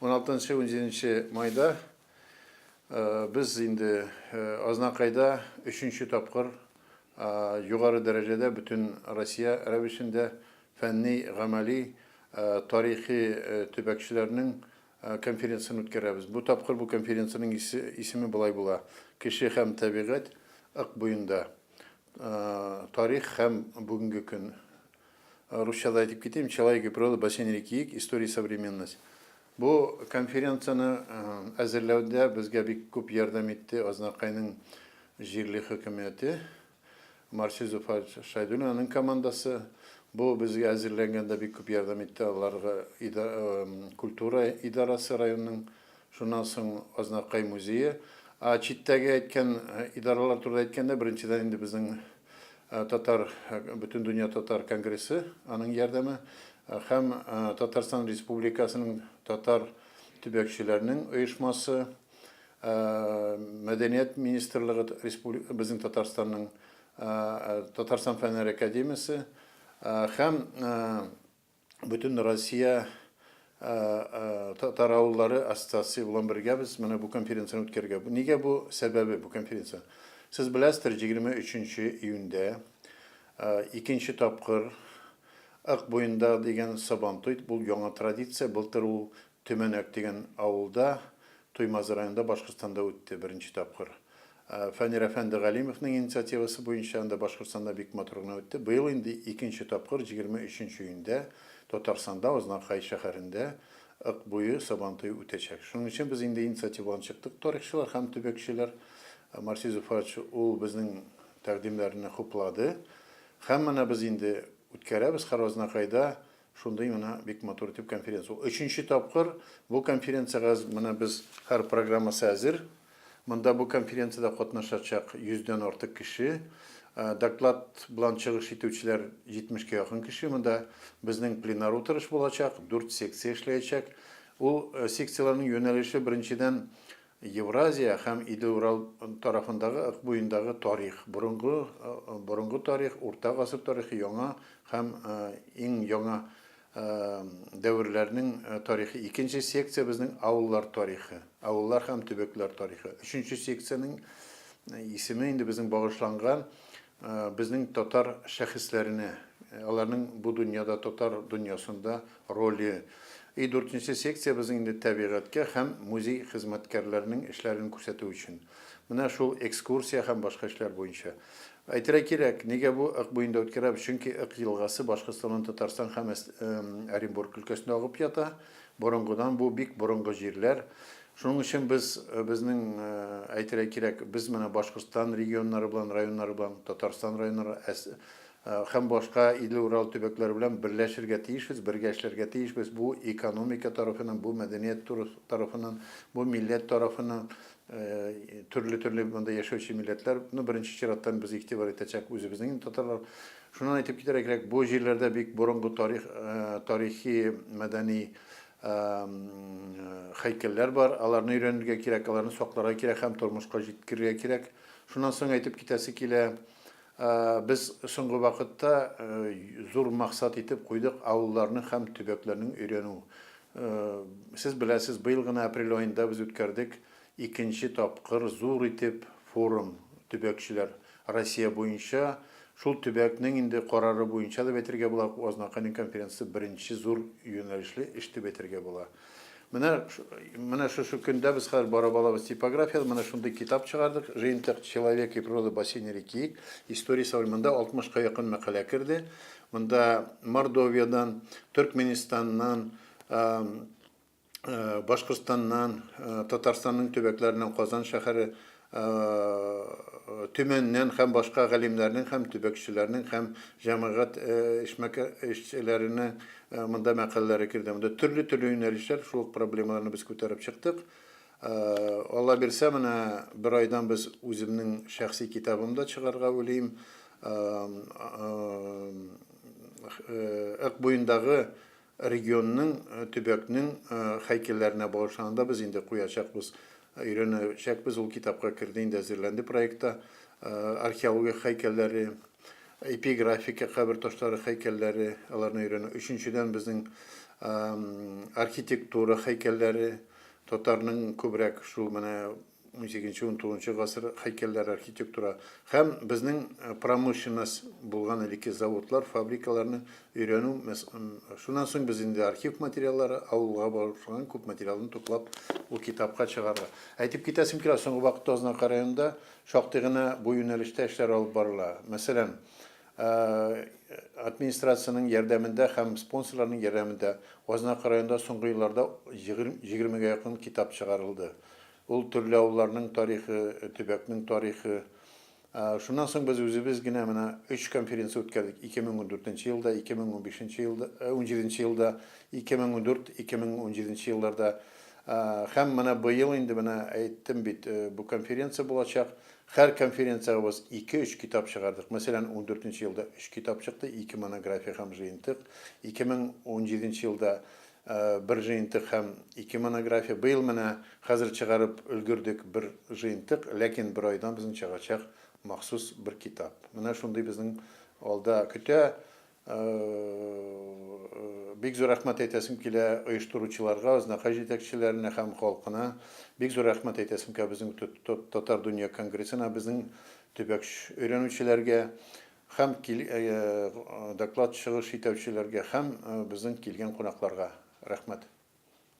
16-17 майда biz indi Aznakay'da 3. tapkır yukarı derecede bütün Rusya Arabisinde fenni, gamali, tarihi tübekçilerinin konferansını ötkərəbiz. Bu tapkır bu konferansının ismi bulay bula. Kişi hem tabiat, ak boyunda tarih hem bugünkü gün. Rusça'da aytıp gideyim. Человек природа, бассейн реки, история современность. Bu konferansını hazırlaуда bizge bir көп yardım etti Aznakay'ın jirli hükümeti. Marsiz Şayduna'nın komandası. Bu bizge hazırlanğanda bir көп yardım etti. Onlarga kultura idarası rayonunun şundan soň Aznakay müzeyi. Çittagi aytkan idaralar turda aytkanda birinçiden indi bizning Tatar, bütün dünya Tatar Kongresi, onun yardımı hem Tatarstan Respublikası'nın Tatar tübekçilerinin uyuşması, Medeniyet Ministerliği bizim Tatarstan'ın Tatarstan Fenler Akademisi, hem bütün Rusya Tatar Avulları Asitasi ulan birge biz bu konferansını ötkərgə. Nige bu sebebi bu konferansı? Siz biləsiniz 23 iyunda ikinci tapkır ak boyunda degen Sabantoy bu yeni tradisiya былтыр ул Төменөк деген авылда Туймаз районында Башкортстанда өтті birinci tapkır. Фәнир Әфәнди Галимовның инициативасы буенча анда Башкортстанда бик матур гына өтті. Быел инде ikinci tapkır 23 июньдә Татарстанда Азнакай шәһәрендә ак буе Сабантуй үтәчәк. Шуның өчен без инде инициативаны чыктык. Тарихчылар һәм төбәкчеләр Марсиз Уфач ул безнең тәкъдимнәрне хуплады. Һәммәне без инде үткәрәбез Азнакайда. Шундай менә бик матур итеп конференция. Өченче тапкыр бу конференциягә менә без һәр программасы әзер. Монда бу конференциядә катнашачак 100дән артык кеше. Доклад белән чыгыш итүчеләр 70-кә якын кеше. Монда безнең пленар утырыш булачак, 4 секция эшләячәк. Ул секцияларның юнәлеше беренчедән Евразия һәм Иде-Урал тарафындагы ак буендагы тарих, борынгы тарих, урта гасыр тарихы, яңа һәм иң яңа дәверләрнең тарихы. Икенче секция безнең авыллар тарихы, авыллар һәм төбәкләр тарихы. Өченче секциянең исеме инде безнең багышланган безнең татар шәхесләренә, аларның бу дөньяда татар дөньясында роле. И 4-нче секция безнең инде табигатькә һәм музей хезмәткәрләренең эшләрен күрсәтү өчен. Менә шул экскурсия һәм башка эшләр буенча. Әйтергә кирәк, нигә бу ак буенда үткәрәбез? Чөнки ак елгасы Башкортстан, Татарстан һәм Оренбург өлкәсендә агып ята. Борынгыдан бу бик борынгы җирләр. Шуның өчен безнең әйтергә кирәк, без менә Башкортстан регионнары белән, районнары белән, Татарстан районнары һәм башка Иде-Урал төбәкләре белән берләшергә тиешбез, бергә эшләргә тиешбез. Бу экономика тарафыннан, бу мәдәният тарафыннан, бу милләт тарафыннан төрле монда яшәүче милләтләр, беренче чираттан без игътибар итәчәк үзебезнең татарлар. Шуннан әйтеп китәргә кирәк, бу җирләрдә бик борынгы тарихи, мәдәни һәйкәлләр бар. Аларны өйрәнергә кирәк, аларны сакларга кирәк һәм тормышка җиткерергә кирәк. Шуннан соң әйтеп китәсе килә, biz соңгы вакытта зур максат итеп куйдык авылларны һәм төбәкләрнең өйрәнү. Сез беләсез, быел гына апрель аенда без үткәрдек икенче тапкыр зур итеп форум төбәкчеләр Россия буенча. Шул төбәкнең инде карары буенча да бетергә була. Азнакайның конференциясе беренче зур юнәлешле эште бетергә була. Менә шушы көндә без хәзер бара балабыз типография, менә шундый китап чыгардык. Жыйынтык «Человек и природа, бассейн реки. История современности». 60-ка якын мәкалә керде. Монда Мордовиядан, Төркменистаннан, Башкортстаннан, Татарстанның төбәкләреннән, Казан шәһәре, Төмәннән һәм башка галимнәрнең һәм төбәкчеләрнең һәм җәмәгать эшмәкәрләренең монда мәкаләләре кирде. Монда төрле юнәлешләр, шул проблемаларны без күтәреп чыктык. Алла бирсә, менә бер айдан без үземнең шәхси китабымда чыгарга уйлыйм. Ак буендагы регионның, төбәкнең һәйкәлләренә багышланганда без инде куячакбыз. Өйрәнәчәкбез, ул китапка керде, инде әзерләнде проектта. Археология һәйкәлләре, эпиграфика кабер ташлары һәйкәлләре, аларны өйрәнү. Өченчедән безнең архитектура һәйкәлләре, татарның күбрәк шул менә 18-19 гасыр һәйкәлләре архитектура һәм безнең промышленность булган элекке заводлар, фабрикаларны өйрәнү. Шуннан соң без инде архив материаллары, авылга барган күп материалны туплап ул китапка чыгарга. Әйтеп китәсем килә, соңгы вакытта Азнакай районында шактый гына бу юнәлештә эшләр алып барыла. Мәсәлән, администрациянең ярдәмендә һәм спонсорларның ярдәмендә Азнакай районында соңгы елларда 20-гә якын китап чыгарылды. Ул төрле авылларның тарихы, төбәкнең тарихы. Шуннан соң без үзебез генә менә 3 конференция үткәрдек. 2014 елда, 2015 елда, 17 елда, 2014-2017 елларда. Һәм менә быел инде менә әйттем бит, бу конференция булачак. Һәр конференцияга без 2-3 китап чыгардык. Мәсәлән, 14 елда 3 китап чыкты, 2 монография һәм җыентык. 2017 елда bir җыентык һәм 2 монография. Быел менә хәзер чыгарып өлгердек bir җыентык, ләкин bir айдан безнең чыгачак махсус bir китап. Менә шундый безнең алда көтә. Бик зур рәхмәт әйтәсем килә оештыручыларга, Азнакай җитәкчеләренә һәм халкына. Бик зур рәхмәт әйтәсем килә безнең Татар дөнья конгрессына, безнең төбәк өйрәнүчеләргә һәм доклад чыгыш итүчеләргә һәм безнең килгән кунакларга. Рәхмәт.